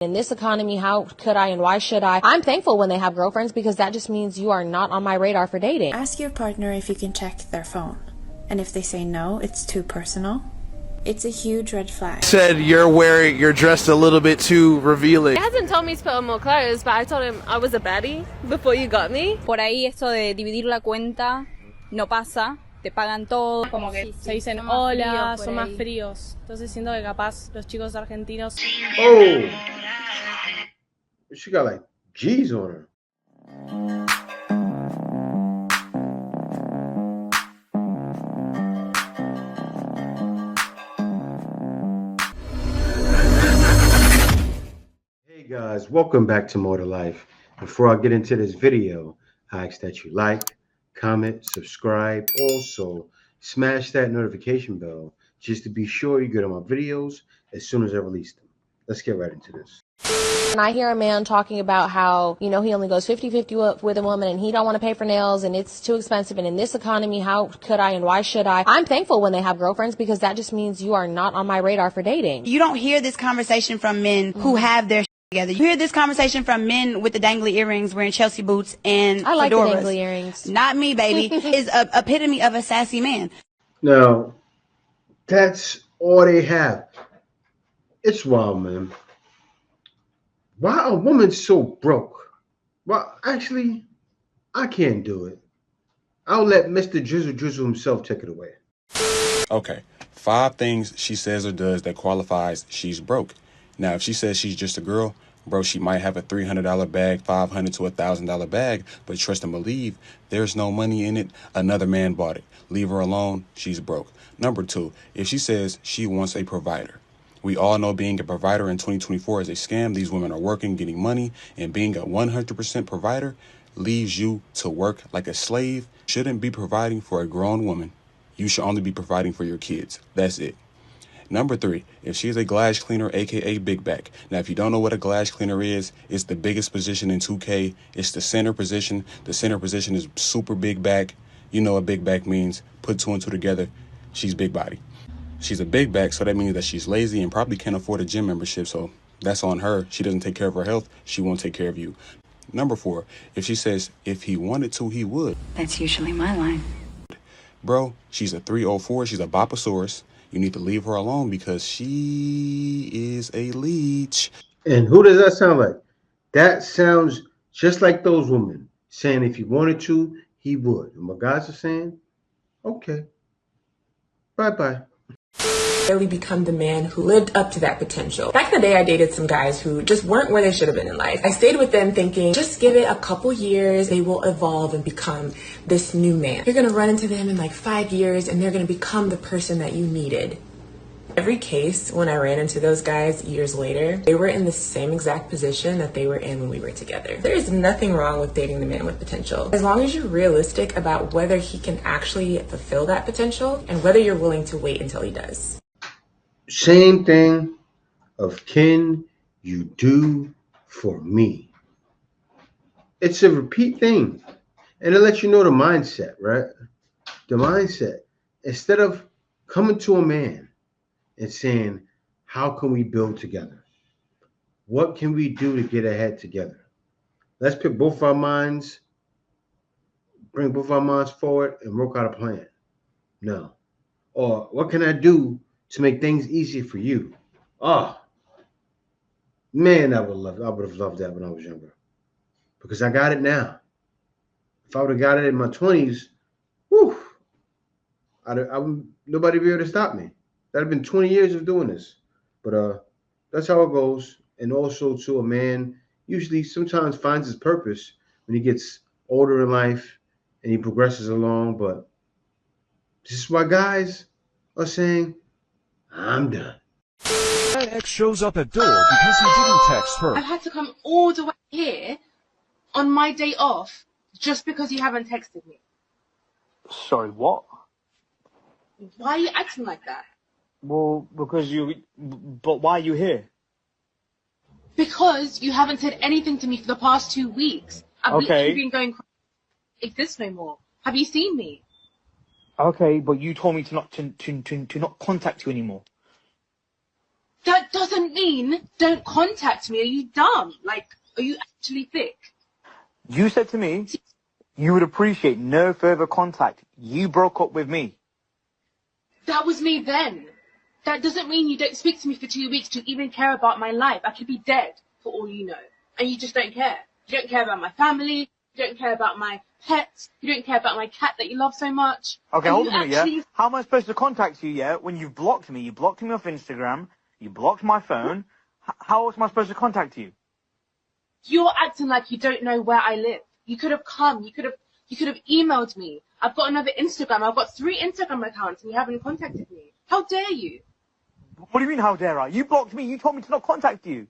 In this economy, how could I and why should I? I'm thankful when they have girlfriends because that just means you are not on my radar for dating. Ask your partner if you can check their phone. And if they say no, it's too personal, it's a huge red flag. Said you're dressed a little bit too revealing. He hasn't told me to put on more clothes, but I told him I was a baddie before you got me. Por ahí esto de dividir la cuenta no pasa. Te pagan todo. Como que se dicen hola, son más fríos. Entonces siento que capaz los chicos argentinos. Oh, she got like G's on her. Hey guys, welcome back to More to Life. Before I get into this video, I ask that you like, comment, subscribe. Also, smash that notification bell just to be sure you get on my videos as soon as I release them. Let's get right into this. And I hear a man talking about how, he only goes 50-50 with a woman and he don't want to pay for nails and it's too expensive. And in this economy, how could I and why should I? I'm thankful when they have girlfriends because that just means you are not on my radar for dating. You don't hear this conversation from men who have their together. You hear this conversation from men with the dangly earrings, wearing Chelsea boots and I like fedoras. the dangly earrings. Not me, baby. Is a epitome of a sassy man. Now, that's all they have. It's wild, man. Why a woman so broke? Well, actually, I can't do it. I'll let Mr. Drizzle himself take it away. Okay, 5 things she says or does that qualifies she's broke. Now, if she says she's just a girl, bro, she might have a $300 bag, $500 to $1,000 bag, but trust and believe, there's no money in it. Another man bought it. Leave her alone. She's broke. Number 2, if she says she wants a provider. We all know being a provider in 2024 is a scam. These women are working, getting money, and being a 100% provider leaves you to work like a slave. Shouldn't be providing for a grown woman. You should only be providing for your kids. That's it. Number 3, if she's a glass cleaner, aka big back. Now, if you don't know what a glass cleaner is, it's the biggest position in 2K. It's the center position. The center position is super big back. You know what big back means. Put 2 and 2 together. She's big body. She's a big back, so that means that she's lazy and probably can't afford a gym membership. So that's on her. She doesn't take care of her health. She won't take care of you. Number 4, if she says if he wanted to, he would. That's usually my line. Bro, she's a 304. She's a boposaurus. You need to leave her alone because she is a leech. And who does that sound like? That sounds just like those women saying if he wanted to, he would. And what guys are saying, okay, bye-bye. Really become the man who lived up to that potential. Back in the day, I dated some guys who just weren't where they should have been in life. I stayed with them thinking, just give it a couple years, they will evolve and become this new man. You're gonna run into them in like 5 years and they're gonna become the person that you needed. Every case, when I ran into those guys years later, they were in the same exact position that they were in when we were together. There is nothing wrong with dating the man with potential. As long as you're realistic about whether he can actually fulfill that potential and whether you're willing to wait until he does. Same thing of can you do for me? It's a repeat thing. And it lets you know the mindset, right? The mindset. Instead of coming to a man and saying, how can we build together? What can we do to get ahead together? Let's put both our minds, bring both our minds forward and work out a plan. No. Or what can I do to make things easier for you? Oh, man, I would have loved that when I was younger. Because I got it now. If I would have got it in my 20s, whew, nobody would be able to stop me. That'd have been 20 years of doing this. But that's how it goes. And also, to a man, usually sometimes finds his purpose when he gets older in life and he progresses along. But this is why guys are saying, I'm done. X shows up at door because he didn't text her. I've had to come all the way here on my day off just because you haven't texted me. Sorry, what? Why are you acting like that? Well, because but why are you here? Because you haven't said anything to me for the past 2 weeks. I've literally been going like this no more. Have you seen me? Okay, but you told me to not contact you anymore. That doesn't mean don't contact me. Are you dumb? Like, are you actually thick? You said to me you would appreciate no further contact. You broke up with me. That was me then. That doesn't mean you don't speak to me for 2 weeks to even care about my life. I could be dead for all you know. And you just don't care. You don't care about my family. You don't care about my pets. You don't care about my cat that you love so much. Okay, And hold you on a minute, actually... yeah? How am I supposed to contact you, yeah, when you've blocked me? You blocked me off Instagram. You blocked my phone. How else am I supposed to contact you? You're acting like you don't know where I live. You could have come. You could have emailed me. I've got another Instagram. I've got 3 Instagram accounts and you haven't contacted me. How dare you? What do you mean, how dare I? You blocked me. You told me to not contact you.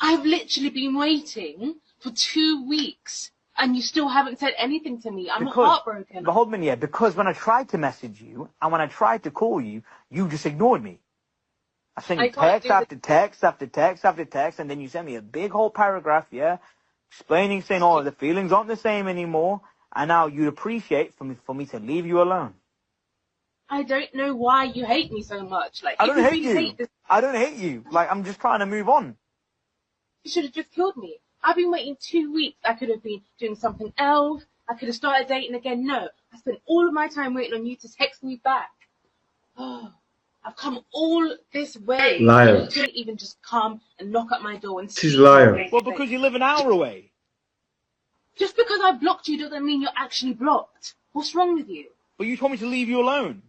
I've literally been waiting for 2 weeks and you still haven't said anything to me. I'm heartbroken. But hold on, yeah, because when I tried to message you and when I tried to call you, you just ignored me. I sent you text after text after text after text, and then you sent me a big whole paragraph, yeah, explaining, saying, oh, the feelings aren't the same anymore, and now you'd appreciate for me to leave you alone. I don't know why you hate me so much. Like, I don't hate you. I don't hate you. Like, I'm just trying to move on. You should have just killed me. I've been waiting 2 weeks. I could have been doing something else. I could have started dating again. No, I spent all of my time waiting on you to text me back. Oh, I've come all this way. Liar. You couldn't even just come and knock at my door and She's a liar. Well, because you live an hour away. Just because I blocked you doesn't mean you're actually blocked. What's wrong with you? But you told me to leave you alone.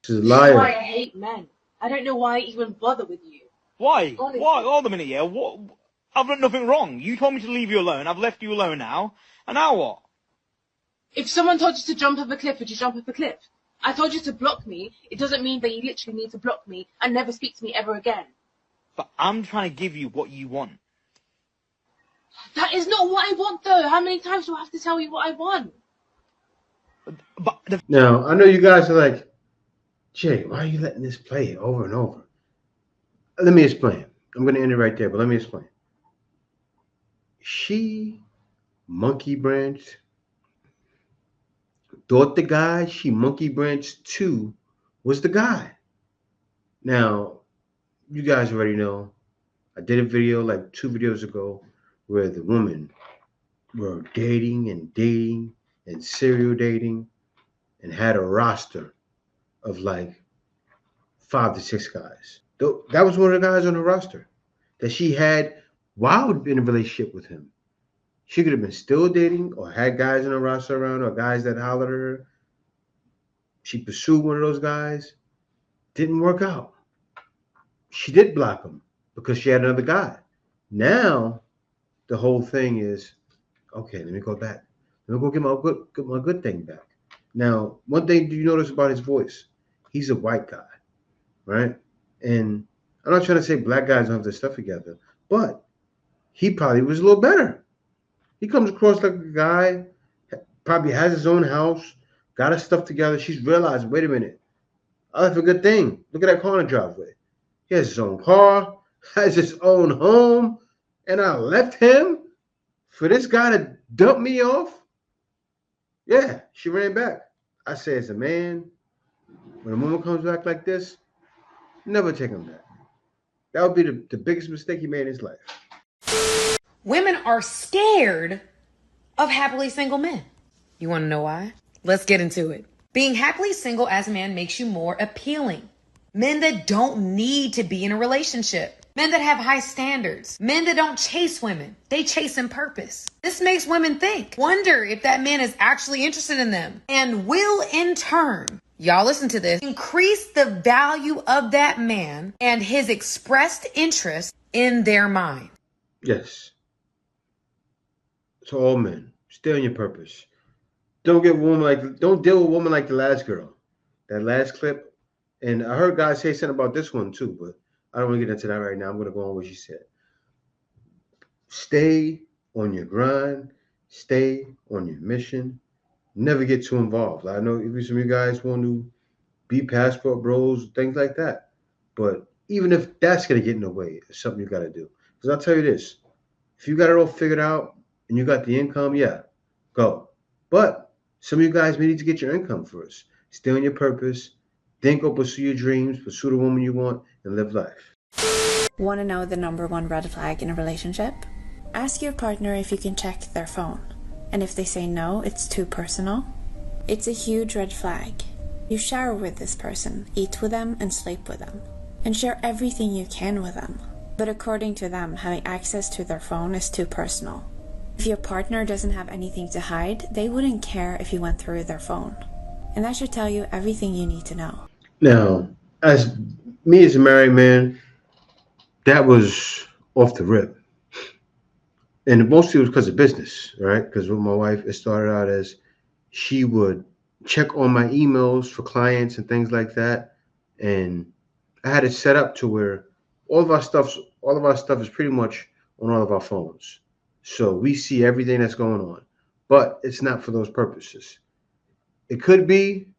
She's a liar. That's why I hate men. I don't know why I even bother with you. Why? Honestly. Why? Hold a minute, yeah. What? I've done nothing wrong. You told me to leave you alone. I've left you alone now. And now what? If someone told you to jump off a cliff, would you jump off a cliff? I told you to block me. It doesn't mean that you literally need to block me and never speak to me ever again. But I'm trying to give you what you want. That is not what I want, though. How many times do I have to tell you what I want? Now, I know you guys are like, Jay, why are you letting this play over and over? Let me explain. I'm going to end it right there, but let me explain. She monkey branched, thought the guy she monkey branched to was the guy. Now, you guys already know, I did a video like 2 videos ago where the women were dating and serial dating and had a roster of like 5 to 6 guys. That was one of the guys on the roster that she had while in a relationship with him. She could have been still dating or had guys in her roster around or guys that hollered at her. She pursued one of those guys. Didn't work out. She did block him because she had another guy. Now, the whole thing is, okay, let me go back. Let me go get my good thing back. Now, one thing do you notice about his voice? He's a white guy, right? And I'm not trying to say black guys don't have their stuff together, but he probably was a little better. He comes across like a guy, probably has his own house, got his stuff together. She's realized, wait a minute, I left a good thing. Look at that car in the driveway. He has his own car, has his own home, and I left him for this guy to dump me off? Yeah, she ran back. I say as a man, when a woman comes back like this, never take him back. That would be the biggest mistake he made in his life. Women are scared of happily single men. You want to know why? Let's get into it. Being happily single as a man makes you more appealing. Men that don't need to be in a relationship. Men that have high standards. Men that don't chase women. They chase in purpose. This makes women think, wonder if that man is actually interested in them, and will in turn, y'all listen to this, increase the value of that man and his expressed interest in their mind. Yes. To all men, stay on your purpose. Don't deal with a woman like the last girl. That last clip. And I heard guys say something about this one too, but I don't want to get into that right now. I'm going to go on what she said. Stay on your grind. Stay on your mission. Never get too involved. I know some of you guys want to be passport bros, things like that. But even if that's going to get in the way, it's something you got to do. Because I'll tell you this. If you got it all figured out and you got the income, yeah, go. But some of you guys may need to get your income first. Stay on your purpose. Then go pursue your dreams. Pursue the woman you want. and live life. Want to know the number one red flag in a relationship? Ask your partner if you can check their phone. And if they say no, it's too personal. It's a huge red flag. You shower with this person, eat with them, and sleep with them. And share everything you can with them. But according to them, having access to their phone is too personal. If your partner doesn't have anything to hide, they wouldn't care if you went through their phone. And that should tell you everything you need to know. Now, as me as a married man, that was off the rip. And mostly it was because of business, right? Because with my wife, it started out as she would check on my emails for clients and things like that. And I had it set up to where all of our stuff is pretty much on all of our phones. So we see everything that's going on. But it's not for those purposes. It could be,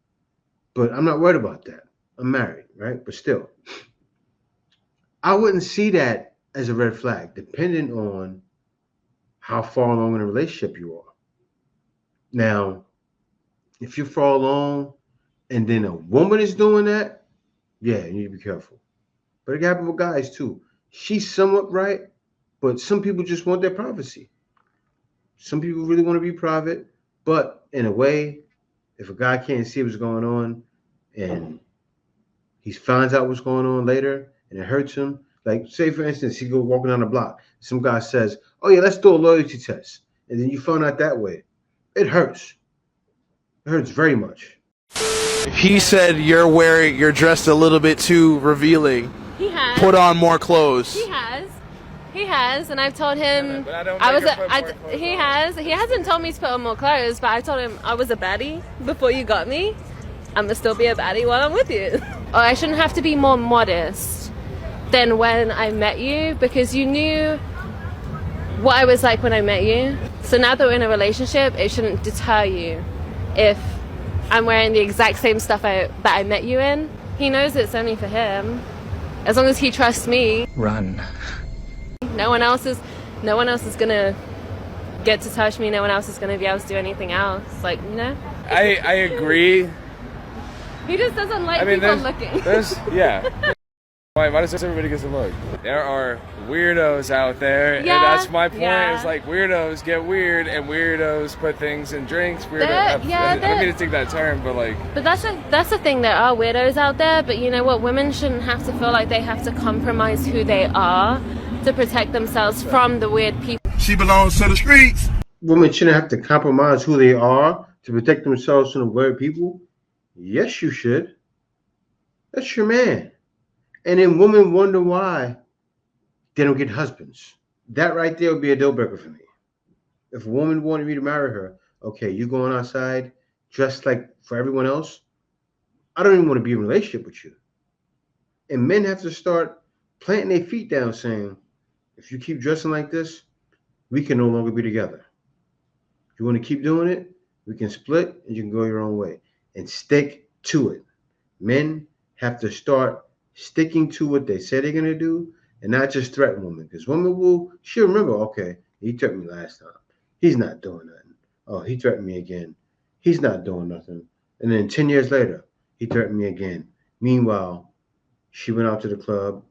but I'm not worried about that. I'm married, right? But still, I wouldn't see that as a red flag, depending on how far along in a relationship you are. Now, if you're far along and then a woman is doing that, yeah, you need to be careful. But it can happen with guys too. She's somewhat right, but some people just want their privacy. Some people really want to be private, but in a way, if a guy can't see what's going on and he finds out what's going on later and it hurts him, like say for instance, he go walking down the block, some guy says, "Oh yeah, let's do a loyalty test," and then you found out that way, it hurts. It hurts very much. He said you're dressed a little bit too revealing. He has. Put on more clothes. He has, and I've told him he hasn't told me to put on more clothes, but I told him I was a baddie before you got me. I'm gonna still be a baddie while I'm with you. Or I shouldn't have to be more modest than when I met you, because you knew what I was like when I met you. So now that we're in a relationship, it shouldn't deter you if I'm wearing the exact same stuff that I met you in. He knows it's only for him. As long as he trusts me. Run. No one else is gonna get to touch me. No one else is gonna be able to do anything else. Like, no. I agree. He just doesn't like people looking. Why does everybody get to look? There are weirdos out there, and that's my point. Yeah. Is like weirdos get weird, and weirdos put things in drinks. I don't mean to take that term, but like. But that's the thing. There are weirdos out there, but you know what? Women shouldn't have to feel like they have to compromise who they are to protect themselves from the weird people. She belongs to the streets. Women shouldn't have to compromise who they are to protect themselves from the weird people. Yes, you should. That's your man. And then women wonder why they don't get husbands. That right there would be a deal breaker for me. If a woman wanted me to marry her, okay, you going outside dressed like for everyone else, I don't even want to be in a relationship with you. And men have to start planting their feet down saying, if you keep dressing like this, we can no longer be together. If you want to keep doing it, we can split and you can go your own way. And stick to it. Men have to start sticking to what they say they're going to do and not just threaten women. Because women she'll remember, okay, he threatened me last time. He's not doing nothing. Oh, he threatened me again. He's not doing nothing. And then 10 years later, he threatened me again. Meanwhile, she went out to the club,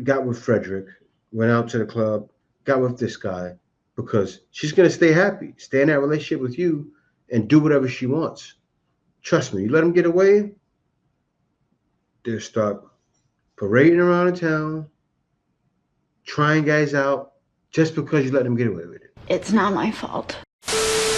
got with Frederick, went out to the club, got with this guy, because she's going to stay happy, stay in that relationship with you, and do whatever she wants. Trust me, you let them get away, they'll start parading around the town, trying guys out, just because you let them get away with it. It's not my fault.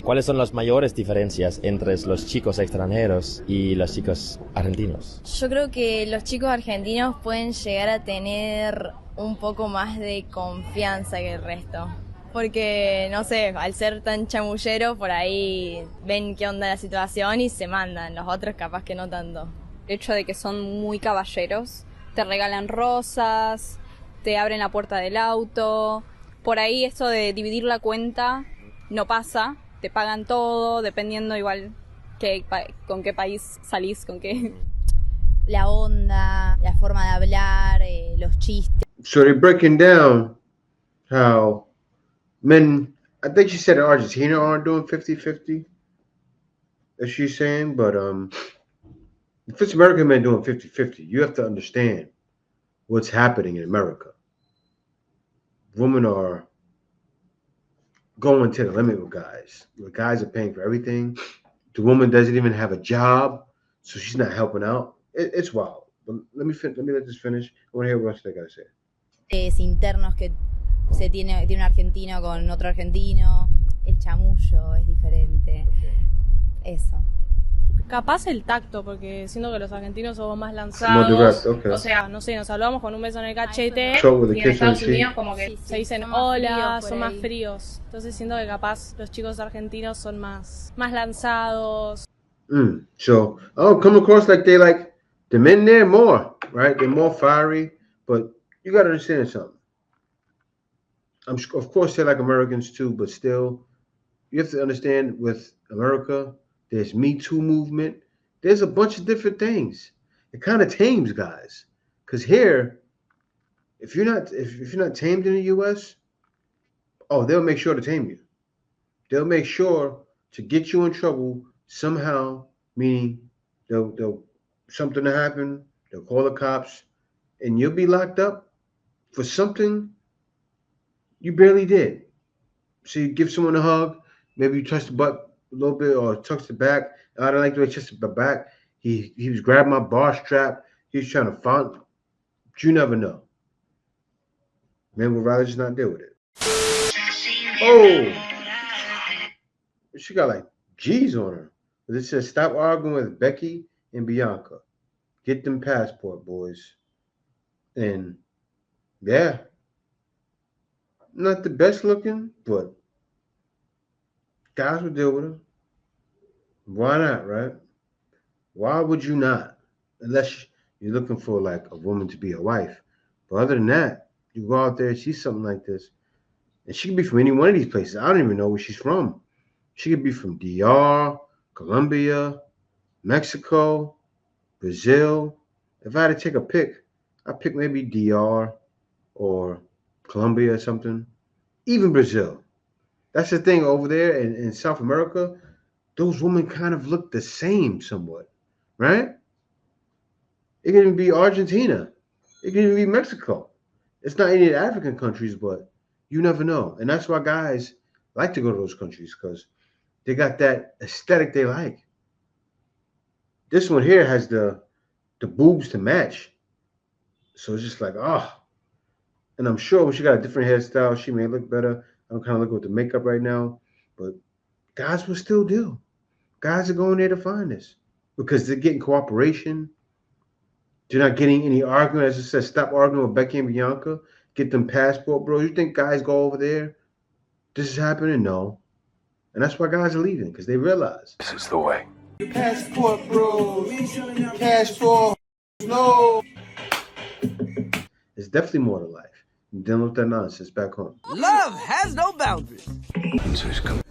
¿Cuáles son las mayores diferencias entre los chicos extranjeros y los chicos argentinos? Yo creo que los chicos argentinos pueden llegar a tener un poco más de confianza que el resto. Porque, no sé, al ser tan chamulleros, por ahí ven qué onda la situación y se mandan. Los otros capaz que no tanto. El hecho de que son muy caballeros, te regalan rosas, te abren la puerta del auto. Por ahí esto de dividir la cuenta no pasa, te pagan todo, dependiendo igual con qué país salís, con qué. La onda, la forma de hablar, los chistes. So they're breaking down how men, I think she said Argentina aren't doing 50-50, as she's saying, but if it's American men doing 50-50, you have to understand what's happening in America. Women are going to the limit with guys. The guys are paying for everything. The woman doesn't even have a job, so she's not helping out. It's wild. But let me let this finish. I want to hear what else they gotta say. Internos que tiene un argentino con otro argentino, el chamullo es diferente. Eso. Capaz el tacto, porque siento que los argentinos somos más lanzados. Okay. O sea, no sé, nos saludamos con un beso en el cachete. Y en Estados Unidos como que se dicen hola, son más fríos. Entonces siento que capaz los chicos argentinos son más lanzados. So I'll come across like the men there more, right? They're more fiery, but you gotta understand something. Of course they're like Americans too, but still, you have to understand with America, there's Me Too movement. There's a bunch of different things. It kind of tames guys, because here, if you're not tamed in the U.S., oh, they'll make sure to tame you. They'll make sure to get you in trouble somehow. Meaning, they'll something to happen. They'll call the cops, and you'll be locked up for something you barely did. So you give someone a hug, maybe you touch the butt a little bit or touch the back. I don't like the way he touched the back. He was grabbing my bar strap. He was trying to find. But you never know. Men would rather just not deal with it. Oh, she got like G's on her. But it says stop arguing with Becky and Bianca. Get them passport, boys. And yeah, not the best looking, but guys will deal with them. Why not, right? Why would you not? Unless you're looking for like a woman to be a wife. But other than that, you go out there and see something like this. And she could be from any one of these places. I don't even know where she's from. She could be from DR, Colombia, Mexico, Brazil. If I had to take a pick, I'd pick maybe DR or Colombia or something. Even Brazil. That's the thing over there in South America. Those women kind of look the same somewhat, right? It can even be Argentina. It can even be Mexico. It's not any of the African countries, but you never know. And that's why guys like to go to those countries, because they got that aesthetic they like. This one here has the boobs to match. So it's just like, oh. And I'm sure when she got a different hairstyle, she may look better. I'm kind of looking with the makeup right now. But guys will still do. Guys are going there to find this because they're getting cooperation. They're not getting any argument. As I said, stop arguing with Becky and Bianca. Get them passport, bro. You think guys go over there? This is happening? No. And that's why guys are leaving, because they realize This is the way. passport, bro. Passport. No. It's definitely more to life. Dealing with that nonsense back home. Love has no boundaries. So he's coming.